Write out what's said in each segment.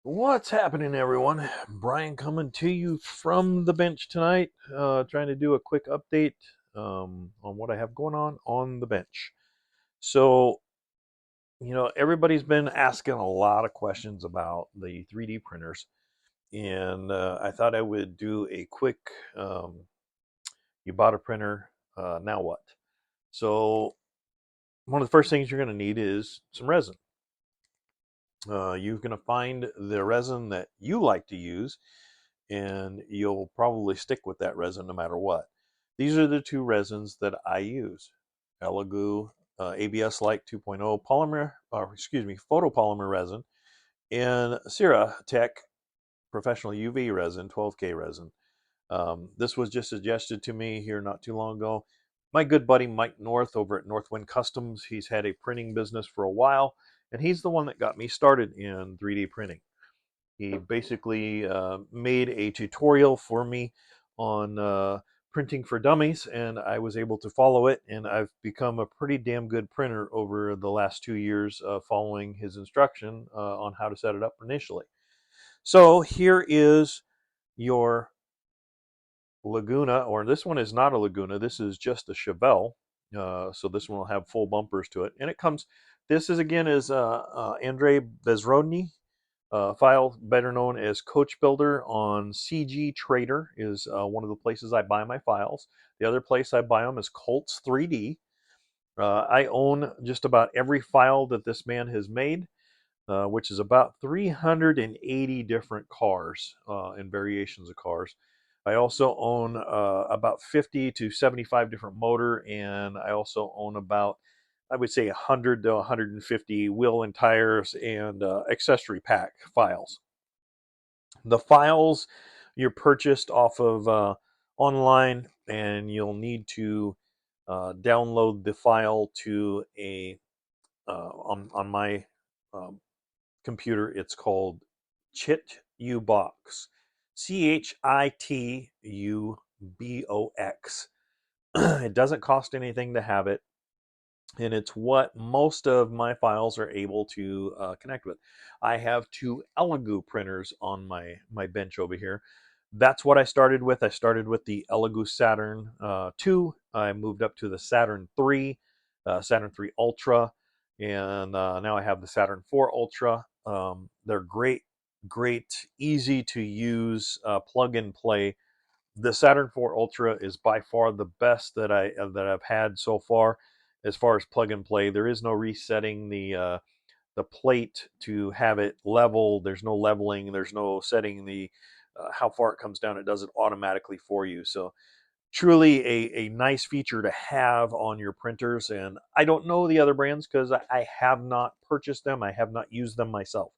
What's happening, everyone? Brian coming to you from the bench tonight, trying to do a quick update on what I have going on the bench. So, everybody's been asking a lot of questions about the 3D printers, and I thought I would do a quick you bought a printer, now what? So, one of the first things you're going to need is some resin. You're going to find the resin that you like to use, and you'll probably stick with that resin no matter what. These are the two resins that I use: Elegoo ABS Light 2.0 polymer, photopolymer resin, and Ceratec professional UV resin, 12K resin. This was just suggested to me here not too long ago. My good buddy Mike North over at Northwind Customs, he's had a printing business for a while, and he's the one that got me started in 3D printing. He basically made a tutorial for me on printing for dummies, and I was able to follow it, and I've become a pretty damn good printer over the last 2 years following his instruction on how to set it up initially. So here is your Laguna, or this one is not a Laguna, this is just a Chevelle. So this one will have full bumpers to it, and it comes. This is again is Andrei Bezrodny file, better known as Coach Builder on CG Trader, is one of the places I buy my files. The other place I buy them is Colts 3D. I own just about every file that this man has made, which is about 380 different cars and variations of cars. I also own about 50 to 75 different motor, and I also own about, I would say, 100 to 150 wheel and tires and accessory pack files. The files you're purchased off of online, and you'll need to download the file to a on my um, computer. It's called ChitUbox, ChitUbox. It doesn't cost anything to have it, and it's what most of my files are able to connect with. I have two Elegoo printers on my bench over here. That's what I started with. I started with the Elegoo Saturn 2. I moved up to the Saturn 3, Saturn 3 Ultra, and now I have the Saturn 4 Ultra. They're great, easy to use, plug and play. The Saturn 4 Ultra is by far the best that I've had so far as plug and play. There is no resetting the plate to have it level. There's no leveling. There's no setting the how far it comes down. It does it automatically for you. So truly a nice feature to have on your printers. And I don't know the other brands because I have not purchased them. I have not used them myself.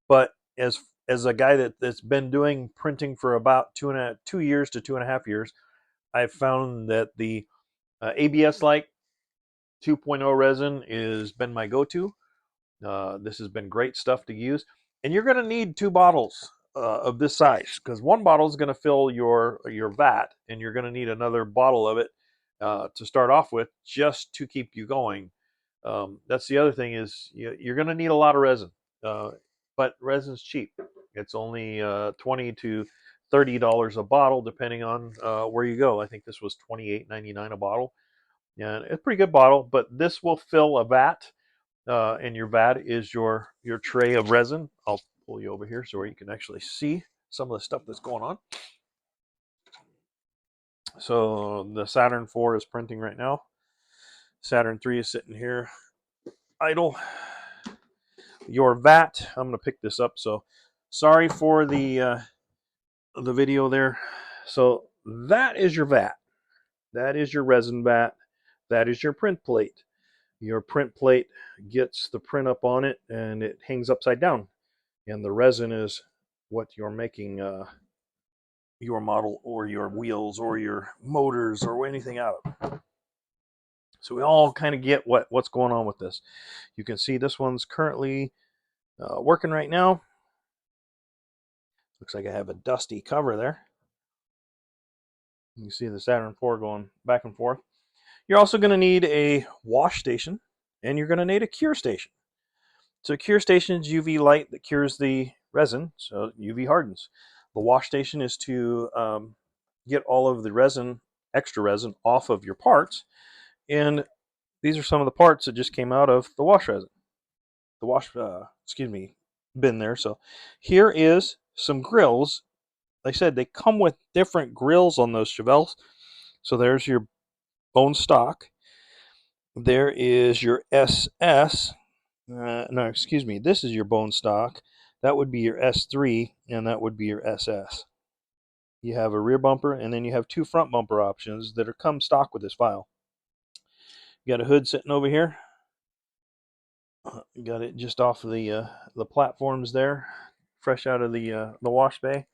But as a guy that's been doing printing for about 2 years to 2.5 years, I've found that the ABS Light 2.0 resin has been my go-to. This has been great stuff to use, and you're going to need two bottles of this size, because one bottle is going to fill your vat, and you're going to need another bottle of it to start off with, just to keep you going. That's the other thing, is you're going to need a lot of resin, uh, but resin's cheap. It's only $20 to $30 a bottle, depending on where you go. I think this was $28.99 a bottle, and it's a pretty good bottle. But this will fill a vat, and your vat is your tray of resin. I'll pull you over here so you can actually see some of the stuff that's going on. So the Saturn 4 is printing right now. Saturn 3 is sitting here idle. Your vat, I'm going to pick this up. So sorry for the video there. So that is your vat. That is your resin vat. That is your print plate. Your print plate gets the print up on it, and it hangs upside down. And the resin is what you're making your model or your wheels or your motors or anything out of. So we all kind of get what's going on with this. You can see this one's currently working right now. Looks like I have a dusty cover there. You can see the Saturn 4 going back and forth. You're also going to need a wash station, and you're going to need a cure station. So cure station is UV light that cures the resin, so UV hardens. The wash station is to get all of the resin, extra resin, off of your parts. And these are some of the parts that just came out of the wash resin, the wash, bin there. So here is some grills. Like I said, they come with different grills on those Chevelles. So there's your bone stock. There is your SS. No, excuse me. This is your bone stock. That would be your S3, and that would be your SS. You have a rear bumper, and then you have two front bumper options that are come stock with this file. You got a hood sitting over here. Got it just off of the platforms there, fresh out of the wash bay.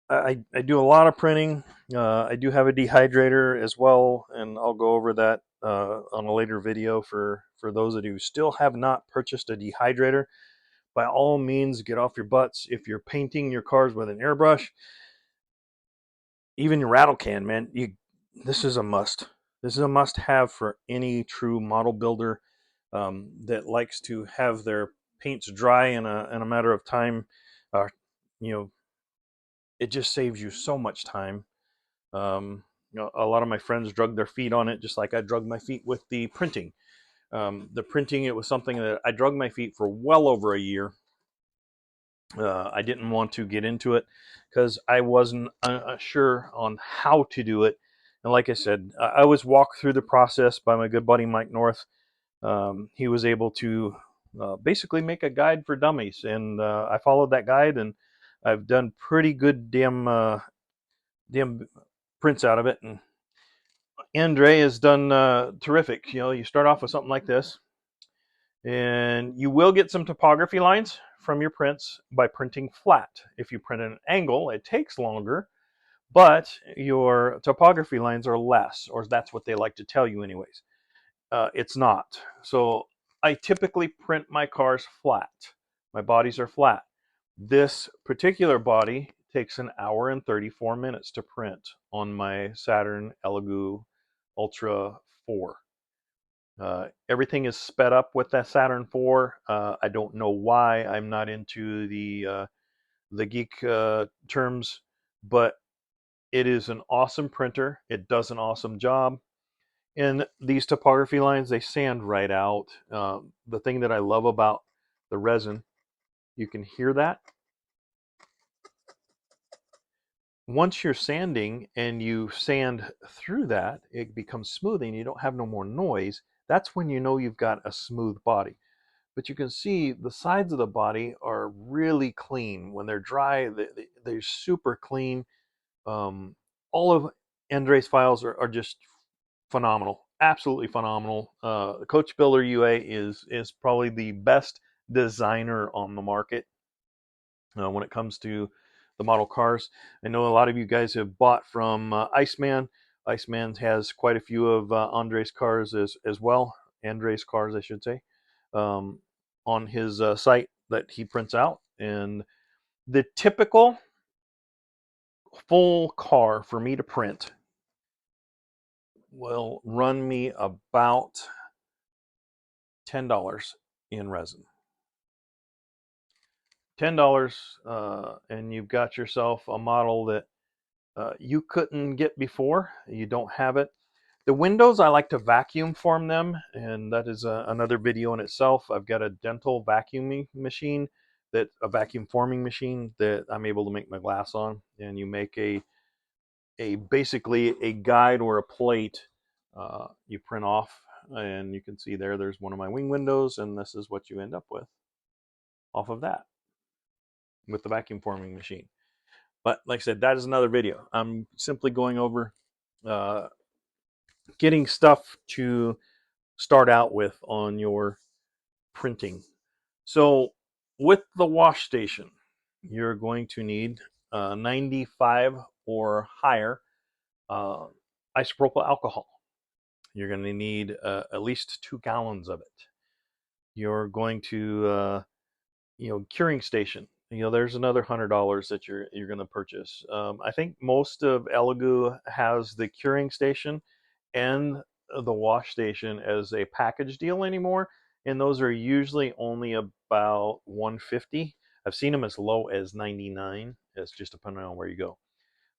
I do a lot of printing. I do have a dehydrator as well, and I'll go over that on a later video for those of you who still have not purchased a dehydrator. By all means, get off your butts. If you're painting your cars with an airbrush, even your rattle can, man, this is a must. This is a must-have for any true model builder that likes to have their paints dry in a matter of time. Uh, you know, it just saves you so much time. A lot of my friends drug their feet on it, just like I drug my feet with the printing. The printing, it was something that I drug my feet for well over a year. I didn't want to get into it because I wasn't sure on how to do it. And like I said, I was walked through the process by my good buddy Mike North. He was able to basically make a guide for dummies, and I followed that guide, and I've done pretty good damn prints out of it. And Andre has done terrific. You start off with something like this, and you will get some topography lines from your prints by printing flat. If you print at an angle, it takes longer, but your topography lines are less, or that's what they like to tell you anyways. It's not. So I typically print my cars flat. My bodies are flat. This particular body takes an hour and 34 minutes to print on my Saturn Elegoo Ultra 4. Everything is sped up with that Saturn 4. I don't know why. I'm not into the geek terms, but it is an awesome printer. It does an awesome job. And these topography lines, they sand right out. The thing that I love about the resin, you can hear that. Once you're sanding and you sand through that, it becomes smooth and you don't have no more noise. That's when you know you've got a smooth body. But you can see the sides of the body are really clean. When they're dry, they're super clean. All of Andre's files are just phenomenal, absolutely phenomenal. The Coach Builder UA is probably the best designer on the market when it comes to the model cars. I know a lot of you guys have bought from Iceman. Iceman has quite a few of Andre's cars as well. Andre's cars, I should say, on his site that he prints out. And the typical full car for me to print will run me about $10 in resin. $10, and you've got yourself a model that you couldn't get before. You don't have it. The windows, I like to vacuum form them, and that is another video in itself. I've got a dental vacuuming machine, a vacuum forming machine that I'm able to make my glass on, and you make a basically a guide or a plate you print off, and you can see there's one of my wing windows, and this is what you end up with off of that with the vacuum forming machine. But like I said, that is another video. I'm simply going over getting stuff to start out with on your printing. So with the wash station, you're going to need 95 or higher isopropyl alcohol. You're going to need at least 2 gallons of it. You're going to, curing station. There's another $100 that you're going to purchase. I think most of Elegoo has the curing station and the wash station as a package deal anymore, and those are usually only about $150. I've seen them as low as 99. It's just depending on where you go.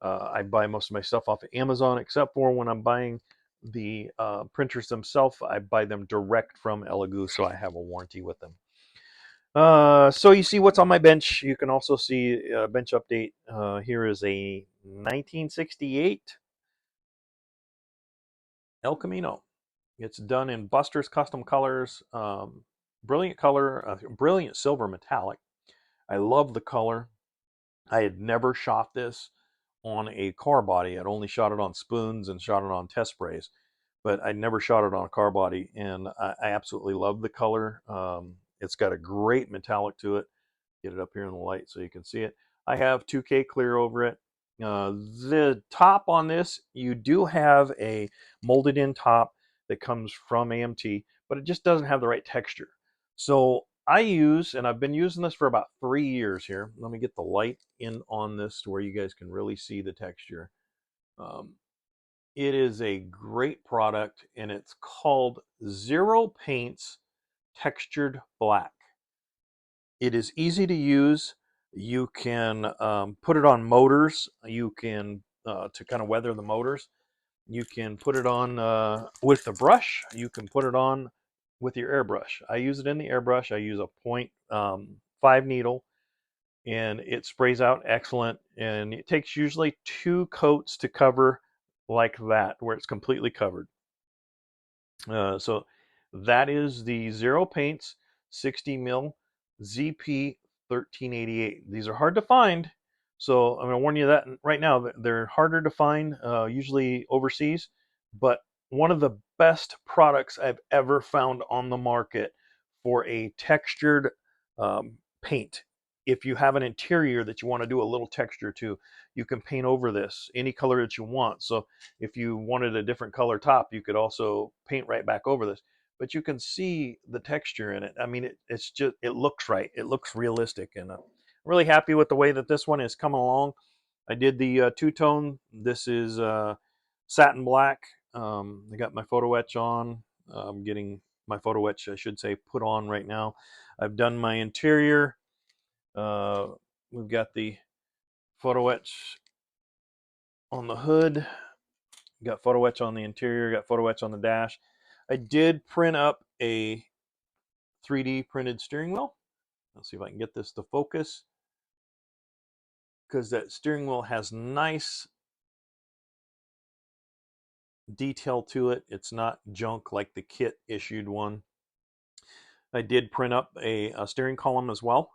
I buy most of my stuff off of Amazon, except for when I'm buying the printers themselves. I buy them direct from Elegoo, so I have a warranty with them. So you see what's on my bench. You can also see a bench update. Here is a 1968 El Camino. It's done in Buster's custom colors. Brilliant color, brilliant silver metallic. I love the color. I had never shot this on a car body. I'd only shot it on spoons and shot it on test sprays, but I'd never shot it on a car body, and I absolutely love the color. It's got a great metallic to it. Get it up here in the light so you can see it. I have 2K clear over it. The top on this, you do have a molded in top that comes from AMT, but it just doesn't have the right texture. So I use, and I've been using this for about 3 years here. Let me get the light in on this to where you guys can really see the texture. It is a great product, and it's called Zero Paints Textured Black. It is easy to use. You can put it on motors. You can, to kind of weather the motors. You can put it on with the brush. You can put it on with your airbrush. I use it in the airbrush. I use a 0.5 needle, and it sprays out excellent. And it takes usually 2 coats to cover like that, where it's completely covered. So that is the Zero Paints 60 mil ZP 1388. These are hard to find, so I'm going to warn you that right now. They're harder to find, usually overseas, but one of the best products I've ever found on the market for a textured paint. If you have an interior that you want to do a little texture to, you can paint over this any color that you want. So if you wanted a different color top, you could also paint right back over this. But you can see the texture in it. I mean, it's just, it looks right. It looks realistic. And I'm really happy with the way that this one is coming along. I did the two-tone. This is satin black. I got my photo etch on. I'm getting my photo etch, I should say, put on right now. I've done my interior. We've got the photo etch on the hood. Got photo etch on the interior, got photo etch on the dash. I did print up a 3D printed steering wheel. Let's see if I can get this to focus, because that steering wheel has nice detail to it. It's not junk like the kit issued one. I did print up a steering column as well.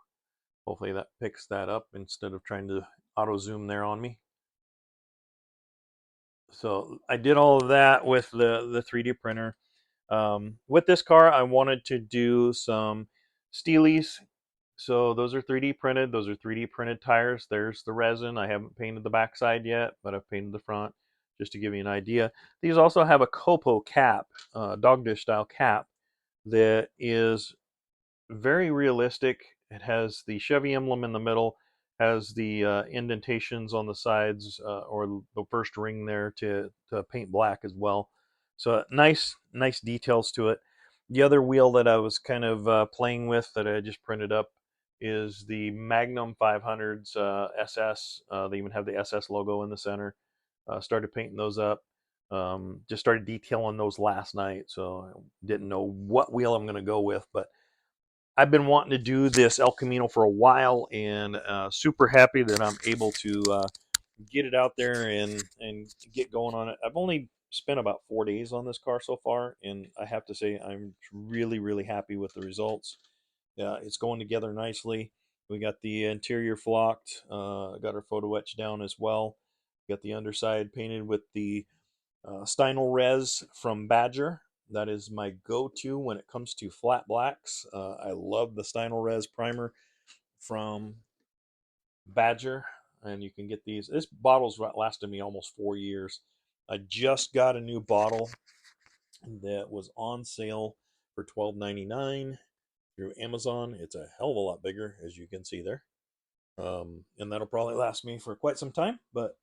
Hopefully that picks that up instead of trying to auto zoom there on me. So I did all of that with the 3D printer. With this car, I wanted to do some steelies. So those are 3D printed. Those are 3D printed tires. There's the resin. I haven't painted the backside yet, but I've painted the front just to give you an idea. These also have a Copo cap, dog dish style cap, that is very realistic. It has the Chevy emblem in the middle, has the indentations on the sides, or the first ring there to paint black as well. So nice details to it. The other wheel that I was kind of playing with that I just printed up is the Magnum 500s SS. They even have the SS logo in the center. Started painting those up. Just started detailing those last night, so I didn't know what wheel I'm going to go with, but I've been wanting to do this El Camino for a while, and super happy that I'm able to get it out there and get going on it. I've only spent about 4 days on this car so far, and I have to say I'm really happy with the results. It's going together nicely. We got the interior flocked, got our photo etched down as well. Got the underside painted with the Stynel Res from Badger. That is my go-to when it comes to flat blacks. I love the Stynel Res primer from Badger, and you can get these. This bottle's lasted me almost 4 years. I just got a new bottle that was on sale for $12.99 through Amazon. It's a hell of a lot bigger, as you can see there. And that'll probably last me for quite some time, but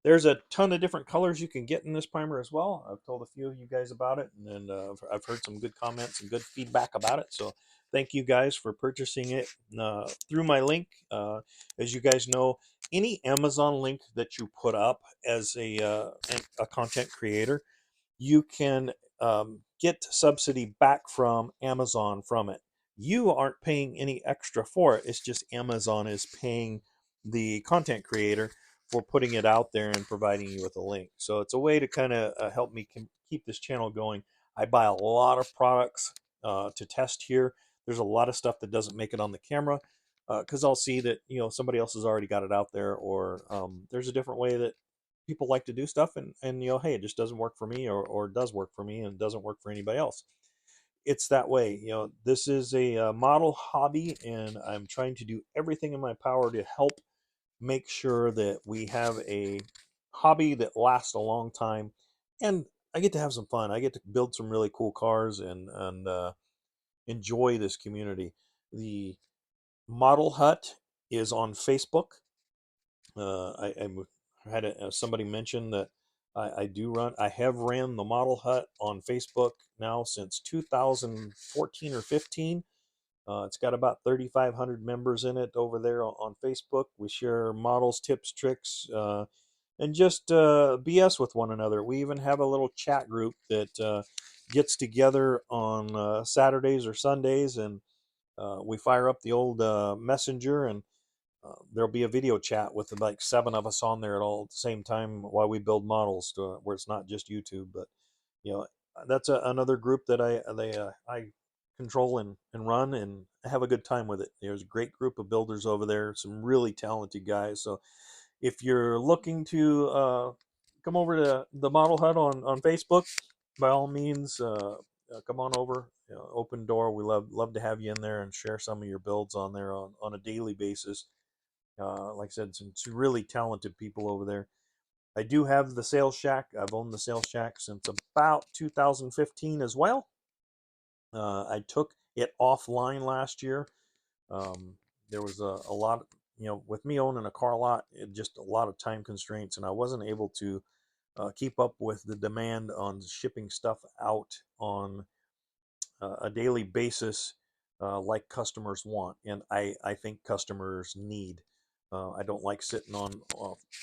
there's a ton of different colors you can get in this primer as well. I've told a few of you guys about it, and I've heard some good comments and good feedback about it. So thank you guys for purchasing it through my link. As you guys know, any Amazon link that you put up as a content creator, you can get subsidy back from Amazon from it. You aren't paying any extra for it. It's just Amazon is paying the content creator for putting it out there and providing you with a link. So it's a way to kind of help me keep this channel going. I buy a lot of products to test here. There's a lot of stuff that doesn't make it on the camera because I'll see that somebody else has already got it out there, or there's a different way that people like to do stuff, and hey, it just doesn't work for me, or does work for me and doesn't work for anybody else. It's that way. This is a model hobby, and I'm trying to do everything in my power to help make sure that we have a hobby that lasts a long time, and I get to have some fun. I get to build some really cool cars and enjoy this community. The Model Hut is on Facebook. I had somebody mention that I have ran the Model Hut on Facebook now since 2014 or 15. It's got about 3,500 members in it over there on Facebook. We share models, tips, tricks, and just BS with one another. We even have a little chat group that gets together on Saturdays or Sundays, and we fire up the old messenger, and there'll be a video chat with like 7 of us on there at all at the same time while we build models where it's not just YouTube. But you know, that's another group that I control and run and have a good time with it. There's a great group of builders over there, some really talented guys. So if you're looking to come over to the Model Hut on Facebook, by all means, come on over. Open door. We love to have you in there and share some of your builds on there on a daily basis. Like I said, some really talented people over there. I do have the Sales Shack. I've owned the Sales Shack since about 2015 as well. I took it offline last year. There was a lot, with me owning a car lot, just a lot of time constraints, and I wasn't able to keep up with the demand on shipping stuff out on a daily basis like customers want, and I think customers need. I don't like sitting on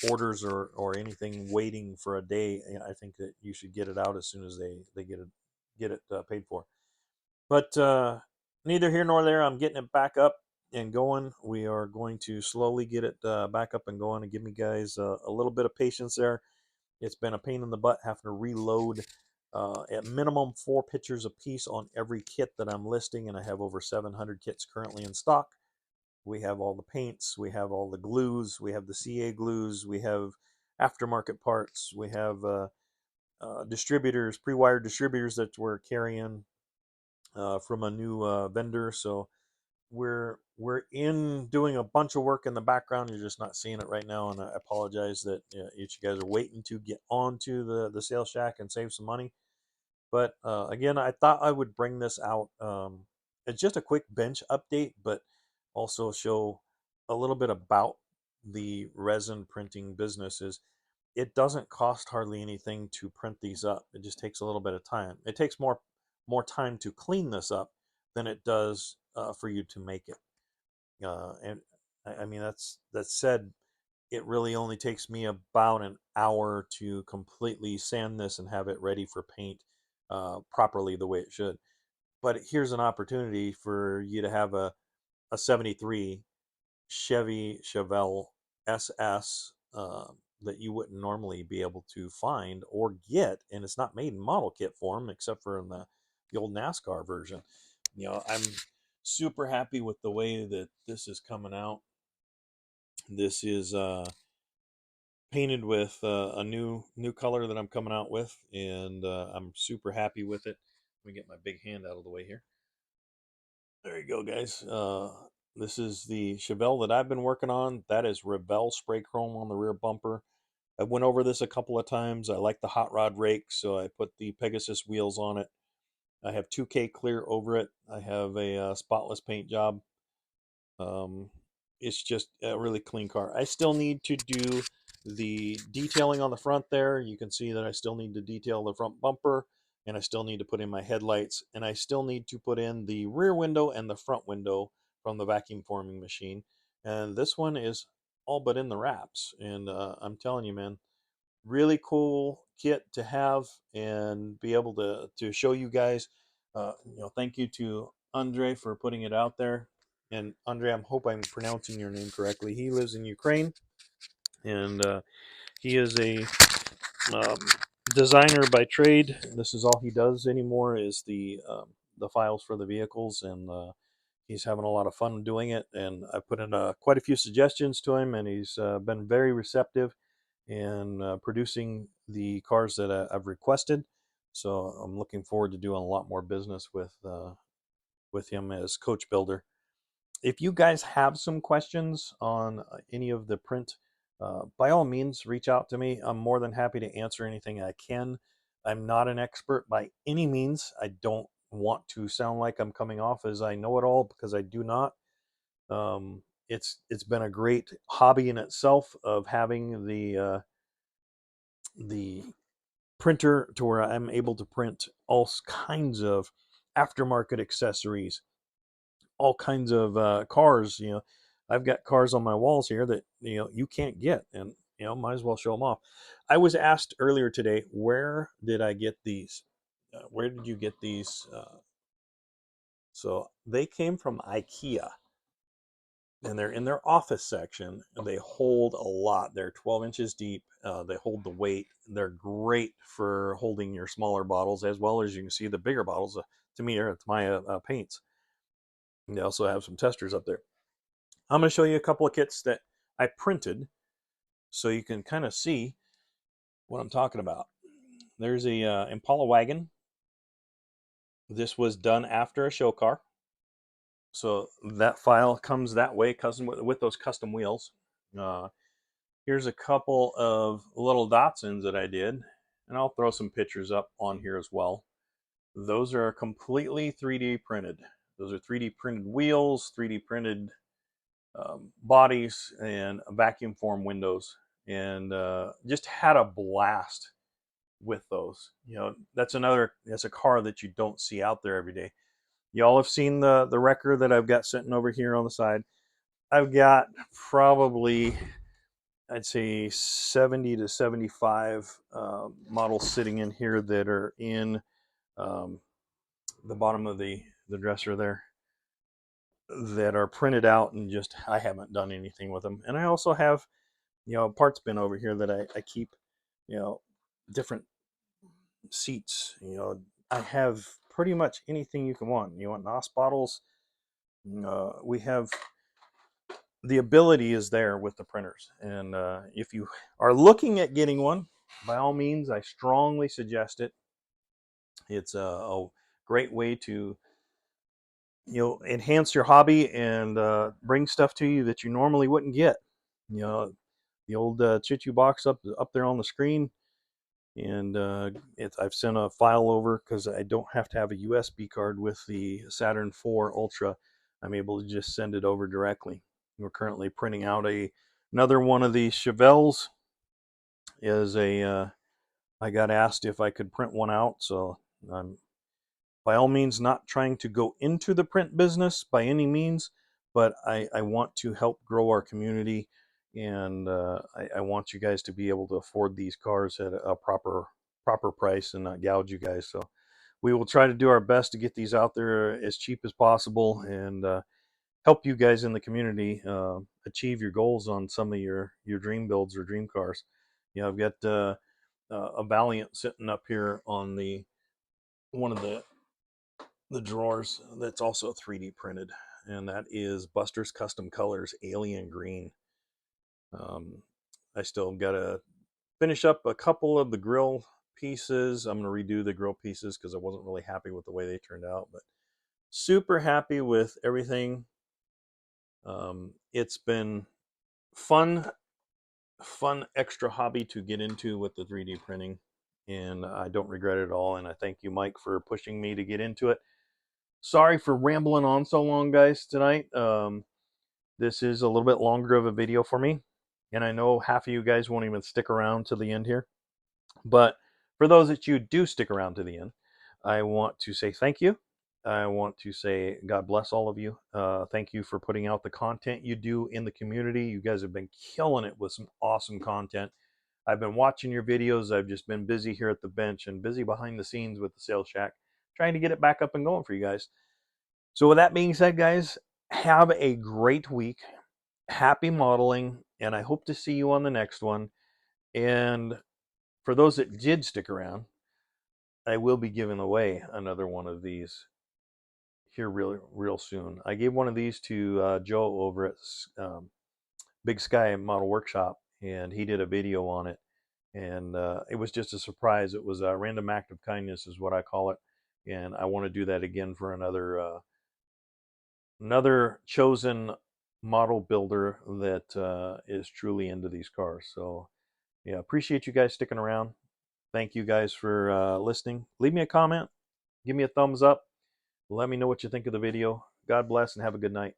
orders or anything waiting for a day. I think that you should get it out as soon as they get it paid for. But neither here nor there. I'm getting it back up and going. We are going to slowly get it back up and going, and give me guys a little bit of patience there. It's been a pain in the butt having to reload at minimum 4 pictures a piece on every kit that I'm listing, and I have over 700 kits currently in stock. We have all the paints, we have all the glues, we have the CA glues, we have aftermarket parts, we have distributors, pre-wired distributors that we're carrying from a new vendor. So we're in doing a bunch of work in the background. You're just not seeing it right now, and I apologize that each of you guys are waiting to get onto the Sales Shack and save some money. But again, I thought I would bring this out. It's just a quick bench update, but also show a little bit about the resin printing businesses. It doesn't cost hardly anything to print these up. It just takes a little bit of time. It takes more time to clean this up than it does for you to make it. And I mean, that said, it really only takes me about an hour to completely sand this and have it ready for paint properly the way it should. But here's an opportunity for you to have a 73 Chevy Chevelle SS that you wouldn't normally be able to find or get, and it's not made in model kit form except for in the old NASCAR version. I'm super happy with the way that this is coming out. This is painted with a new color that I'm coming out with, and I'm super happy with it. Let me get my big hand out of the way here. There you go, guys. This is the Chevelle that I've been working on. That is Revell spray chrome on the rear bumper. I went over this a couple of times. I like the hot rod rake, so I put the Pegasus wheels on it. I have 2K clear over it. I have a spotless paint job. It's just a really clean car. I still need to do the detailing on the front there. You can see that I still need to detail the front bumper and I still need to put in my headlights, and I still need to put in the rear window and the front window from the vacuum forming machine. And this one is all but in the wraps. And I'm telling you, man, really cool kit to have and be able to show you guys. Thank you to Andre for putting it out there. And Andre, I hope I'm pronouncing your name correctly. He lives in Ukraine, and he is a um, designer by trade. This is all he does anymore is the files for the vehicles, and he's having a lot of fun doing it. And I put in quite a few suggestions to him, and he's been very receptive in producing the cars that I've requested. So I'm looking forward to doing a lot more business with him as coach builder. If you guys have some questions on any of the print, by all means, reach out to me. I'm more than happy to answer anything I can. I'm not an expert by any means. I don't want to sound like I'm coming off as I know it all, because I do not. It's been a great hobby in itself of having the printer to where I'm able to print all kinds of aftermarket accessories, all kinds of cars. I've got cars on my walls here that you can't get, and might as well show them off. I was asked earlier today, where did I get these? Where did you get these? So they came from IKEA, and they're in their office section, and they hold a lot. They're 12 inches deep. They hold the weight. They're great for holding your smaller bottles, as well as you can see the bigger bottles. To me, it's my paints. And they also have some testers up there. I'm going to show you a couple of kits that I printed so you can kind of see what I'm talking about. There's a Impala wagon. This was done after a show car. So that file comes that way, custom with those custom wheels. Here's a couple of little Datsuns that I did, and I'll throw some pictures up on here as well. Those are completely 3D printed. Those are 3D printed wheels, 3D printed bodies, and vacuum form windows, and just had a blast with those. That's a car that you don't see out there every day. Y'all have seen the wrecker that I've got sitting over here on the side. I've got probably, I'd say, 70 to 75 models sitting in here that are in the bottom of the dresser there, that are printed out, and just I haven't done anything with them. And I also have parts bin over here that I keep different seats. I have pretty much anything you can want. You want NOS bottles? We have, the ability is there with the printers. And if you are looking at getting one, by all means, I strongly suggest it. It's a great way to enhance your hobby and bring stuff to you that you normally wouldn't get. The old Chichu box up there on the screen, and I've sent a file over because I don't have to have a USB card with the Saturn IV Ultra. I'm able to just send it over directly. We're currently printing out another one of these Chevelles. I got asked if I could print one out, so I'm by all means not trying to go into the print business by any means, but I want to help grow our community, and I want you guys to be able to afford these cars at a proper price and not gouge you guys. So we will try to do our best to get these out there as cheap as possible, and help you guys in the community achieve your goals on some of your dream builds or dream cars. I've got a Valiant sitting up here on one of the drawers that's also 3D printed, and that is Buster's Custom Colors Alien Green. I still got to finish up a couple of the grill pieces. I'm going to redo the grill pieces because I wasn't really happy with the way they turned out, but super happy with everything. It's been fun extra hobby to get into with the 3D printing, and I don't regret it at all. And I thank you, Mike, for pushing me to get into it. Sorry for rambling on so long, guys, tonight. This is a little bit longer of a video for me, and I know half of you guys won't even stick around to the end here. But for those that you do stick around to the end, I want to say thank you. I want to say God bless all of you. Thank you for putting out the content you do in the community. You guys have been killing it with some awesome content. I've been watching your videos. I've just been busy here at the bench and busy behind the scenes with the Sales Shack, trying to get it back up and going for you guys. So with that being said, guys, have a great week. Happy modeling, and I hope to see you on the next one. And for those that did stick around, I will be giving away another one of these here real soon. I gave one of these to Joe over at Big Sky Model Workshop, and he did a video on it. And it was just a surprise. It was a random act of kindness, is what I call it. And I want to do that again for another chosen model builder that is truly into these cars. So yeah, appreciate you guys sticking around. Thank you guys for listening. Leave me a comment, give me a thumbs up, let me know what you think of the video. God bless and have a good night.